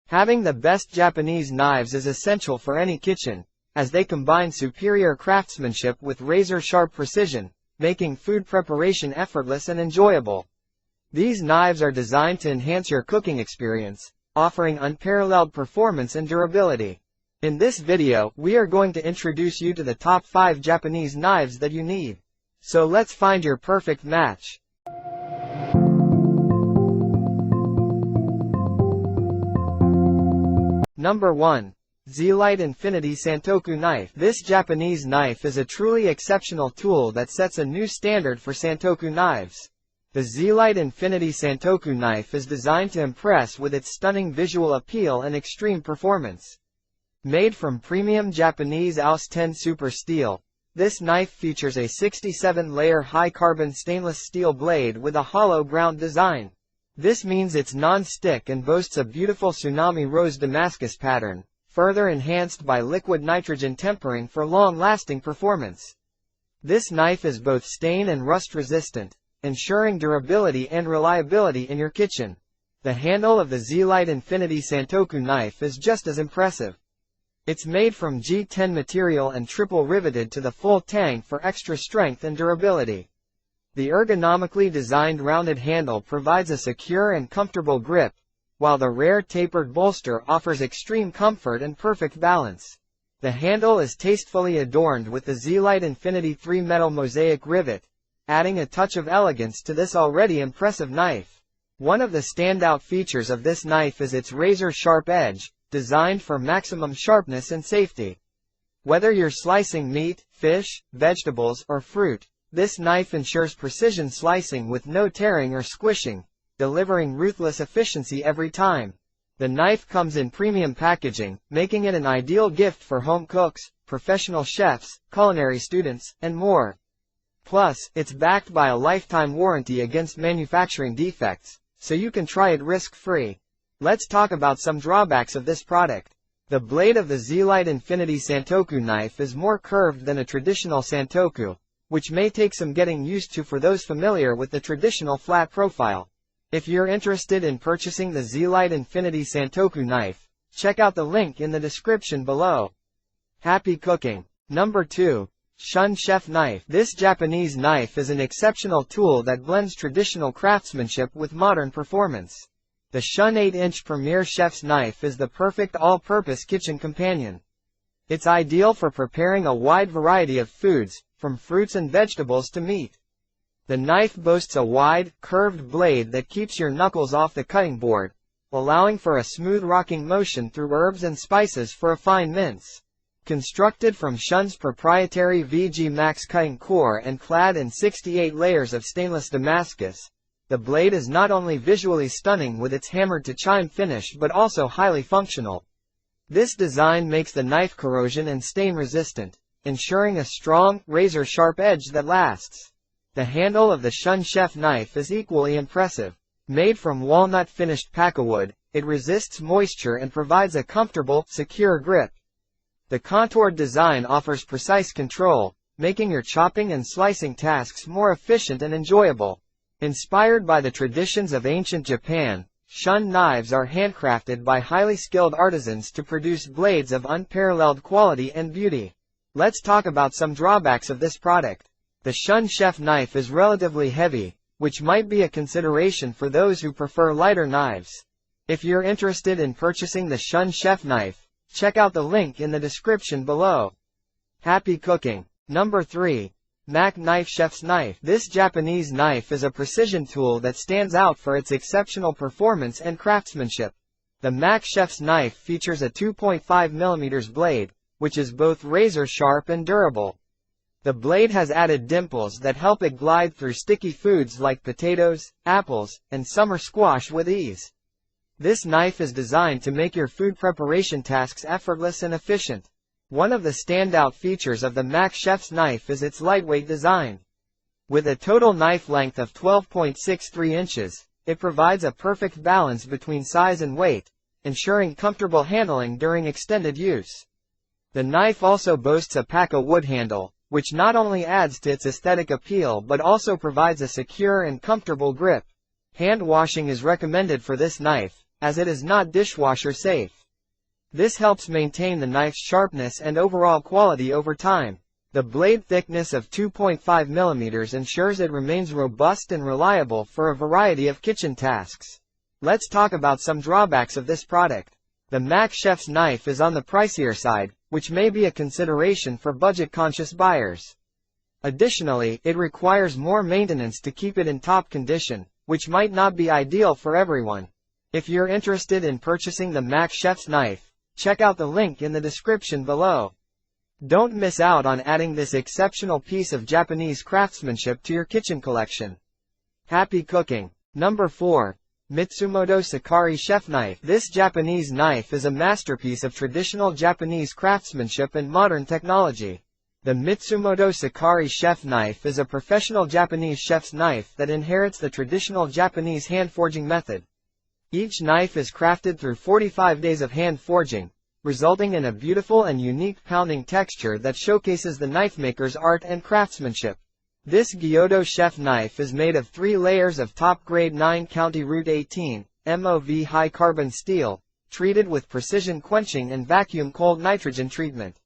Having the best Japanese knives is essential for any kitchen, as they combine superior craftsmanship with razor-sharp precision, making food preparation effortless and enjoyable. These knives are designed to enhance your cooking experience, offering unparalleled performance and durability. In this video, we are going to introduce you to the top 5 Japanese knives that you need. So let's find your perfect match. Number 1. Zelite Infinity Santoku Knife. This Japanese knife is a truly exceptional tool that sets a new standard for Santoku knives. The Zelite Infinity Santoku knife is designed to impress with its stunning visual appeal and extreme performance. Made from premium Japanese AUS 10 super steel, this knife features a 67-layer high-carbon stainless steel blade with a hollow ground design. This means it's non-stick and boasts a beautiful tsunami rose Damascus pattern, further enhanced by liquid nitrogen tempering for long-lasting performance. This knife is both stain and rust resistant, ensuring durability and reliability in your kitchen. The handle of the Zelite Infinity Santoku knife is just as impressive. It's made from G10 material and triple riveted to the full tang for extra strength and durability. The ergonomically designed rounded handle provides a secure and comfortable grip, while the rare tapered bolster offers extreme comfort and perfect balance. The handle is tastefully adorned with the Zelite Infinity 3 metal mosaic rivet, adding a touch of elegance to this already impressive knife. One of the standout features of this knife is its razor-sharp edge, designed for maximum sharpness and safety. Whether you're slicing meat, fish, vegetables, or fruit, this knife ensures precision slicing with no tearing or squishing, delivering ruthless efficiency every time. The knife comes in premium packaging, making it an ideal gift for home cooks, professional chefs, culinary students, and more. Plus, it's backed by a lifetime warranty against manufacturing defects, so you can try it risk-free. Let's talk about some drawbacks of this product. The blade of the Zelite Infinity Santoku knife is more curved than a traditional Santoku, which may take some getting used to for those familiar with the traditional flat profile. If you're interested in purchasing the Zelite Infinity Santoku knife, check out the link in the description below. Happy cooking. Number 2. Shun Chef Knife. This Japanese knife is an exceptional tool that blends traditional craftsmanship with modern performance. The Shun 8-inch Premier Chef's Knife is the perfect all-purpose kitchen companion. It's ideal for preparing a wide variety of foods, from fruits and vegetables to meat. The knife boasts a wide, curved blade that keeps your knuckles off the cutting board, allowing for a smooth rocking motion through herbs and spices for a fine mince. Constructed from Shun's proprietary VG Max cutting core and clad in 68 layers of stainless Damascus, the blade is not only visually stunning with its hammered-to-chime finish but also highly functional. This design makes the knife corrosion and stain resistant, ensuring a strong, razor-sharp edge that lasts. The handle of the Shun Chef Knife is equally impressive. Made from walnut-finished pakkawood, it resists moisture and provides a comfortable, secure grip. The contoured design offers precise control, making your chopping and slicing tasks more efficient and enjoyable. Inspired by the traditions of ancient Japan, Shun knives are handcrafted by highly skilled artisans to produce blades of unparalleled quality and beauty. Let's talk about some drawbacks of this product. The Shun Chef Knife is relatively heavy, which might be a consideration for those who prefer lighter knives. If you're interested in purchasing the Shun Chef Knife, check out the link in the description below. Happy cooking. Number 3. Mac Knife Chef's Knife. This Japanese knife is a precision tool that stands out for its exceptional performance and craftsmanship. The Mac Chef's Knife features a 2.5 mm blade, which is both razor-sharp and durable. The blade has added dimples that help it glide through sticky foods like potatoes, apples, and summer squash with ease. This knife is designed to make your food preparation tasks effortless and efficient. One of the standout features of the Mac Chef's Knife is its lightweight design. With a total knife length of 12.63 inches, it provides a perfect balance between size and weight, ensuring comfortable handling during extended use. The knife also boasts a pakka wood handle, which not only adds to its aesthetic appeal but also provides a secure and comfortable grip. Hand washing is recommended for this knife, as it is not dishwasher safe. This helps maintain the knife's sharpness and overall quality over time. The blade thickness of 2.5 mm ensures it remains robust and reliable for a variety of kitchen tasks. Let's talk about some drawbacks of this product. The Mac Chef's knife is on the pricier side, which may be a consideration for budget-conscious buyers. Additionally, it requires more maintenance to keep it in top condition, which might not be ideal for everyone. If you're interested in purchasing the Mac Chef's knife, check out the link in the description below. Don't miss out on adding this exceptional piece of Japanese craftsmanship to your kitchen collection. Happy cooking. Number 4. MITSUMOTO SAKARI Chef Knife. This Japanese knife is a masterpiece of traditional Japanese craftsmanship and modern technology. The MITSUMOTO SAKARI Chef Knife is a professional Japanese chef's knife that inherits the traditional Japanese hand-forging method. Each knife is crafted through 45 days of hand-forging, resulting in a beautiful and unique pounding texture that showcases the knife maker's art and craftsmanship. This Gyudo chef knife is made of 3 layers of top-grade 9-count root 18 MOV high-carbon steel, treated with precision quenching and vacuum cold nitrogen treatment.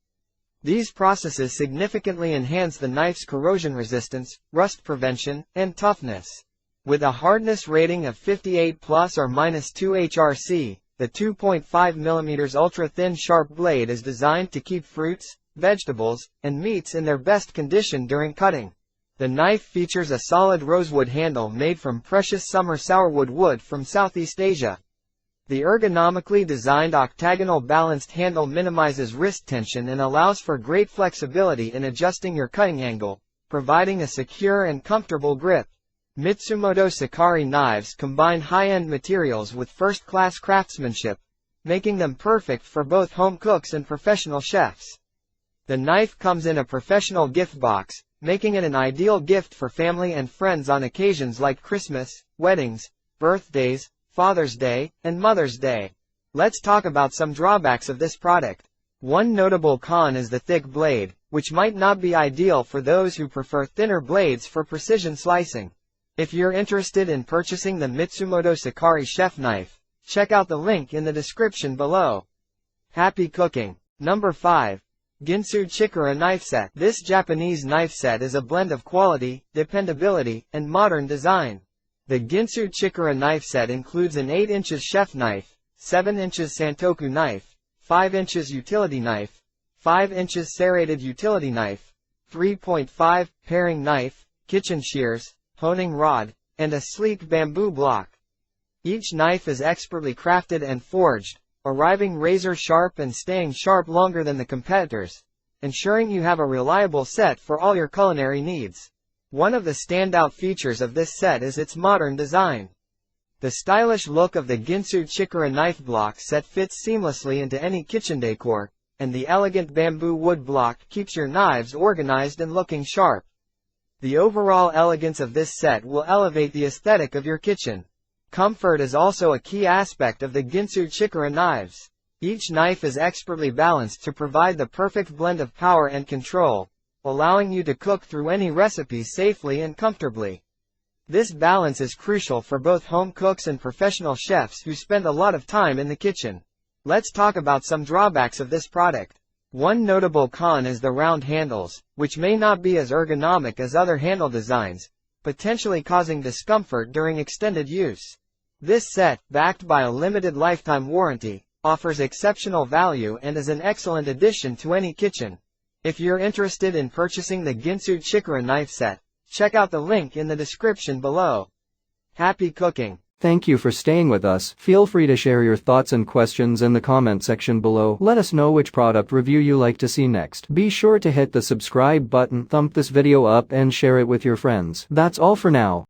These processes significantly enhance the knife's corrosion resistance, rust prevention, and toughness. With a hardness rating of 58 plus or minus 2 HRC, the 2.5 mm ultra-thin sharp blade is designed to keep fruits, vegetables, and meats in their best condition during cutting. The knife features a solid rosewood handle made from precious summer sourwood wood from Southeast Asia. The ergonomically designed octagonal balanced handle minimizes wrist tension and allows for great flexibility in adjusting your cutting angle, providing a secure and comfortable grip. MITSUMOTO SAKARI knives combine high-end materials with first-class craftsmanship, making them perfect for both home cooks and professional chefs. The knife comes in a professional gift box, making it an ideal gift for family and friends on occasions like Christmas, weddings, birthdays, Father's Day, and Mother's Day. Let's talk about some drawbacks of this product. One notable con is the thick blade, which might not be ideal for those who prefer thinner blades for precision slicing. If you're interested in purchasing the MITSUMOTO SAKARI Chef Knife, check out the link in the description below. Happy cooking. Number 5. Ginsu Chikara Knife Set. This Japanese knife set is a blend of quality, dependability, and modern design. The Ginsu Chikara knife set includes an 8 inches chef knife, 7 inches Santoku knife, 5 inches utility knife, 5 inches serrated utility knife, 3.5 paring knife, kitchen shears, honing rod, and a sleek bamboo block. Each knife is expertly crafted and forged, arriving razor sharp and staying sharp longer than the competitors, ensuring you have a reliable set for all your culinary needs. One of the standout features of this set is its modern design. The stylish look of the Ginsu Chikara knife block set fits seamlessly into any kitchen decor, and the elegant bamboo wood block keeps your knives organized and looking sharp. The overall elegance of this set will elevate the aesthetic of your kitchen. Comfort is also a key aspect of the Ginsu Chikara knives. Each knife is expertly balanced to provide the perfect blend of power and control, allowing you to cook through any recipe safely and comfortably. This balance is crucial for both home cooks and professional chefs who spend a lot of time in the kitchen. Let's talk about some drawbacks of this product. One notable con is the round handles, which may not be as ergonomic as other handle designs, potentially causing discomfort during extended use. This set, backed by a limited lifetime warranty, offers exceptional value and is an excellent addition to any kitchen. If you're interested in purchasing the Ginsu Chikara knife set, check out the link in the description below. Happy cooking! Thank you for staying with us. Feel free to share your thoughts and questions in the comment section below. Let us know which product review you like to see next. Be sure to hit the subscribe button, thump this video up and share it with your friends. That's all for now.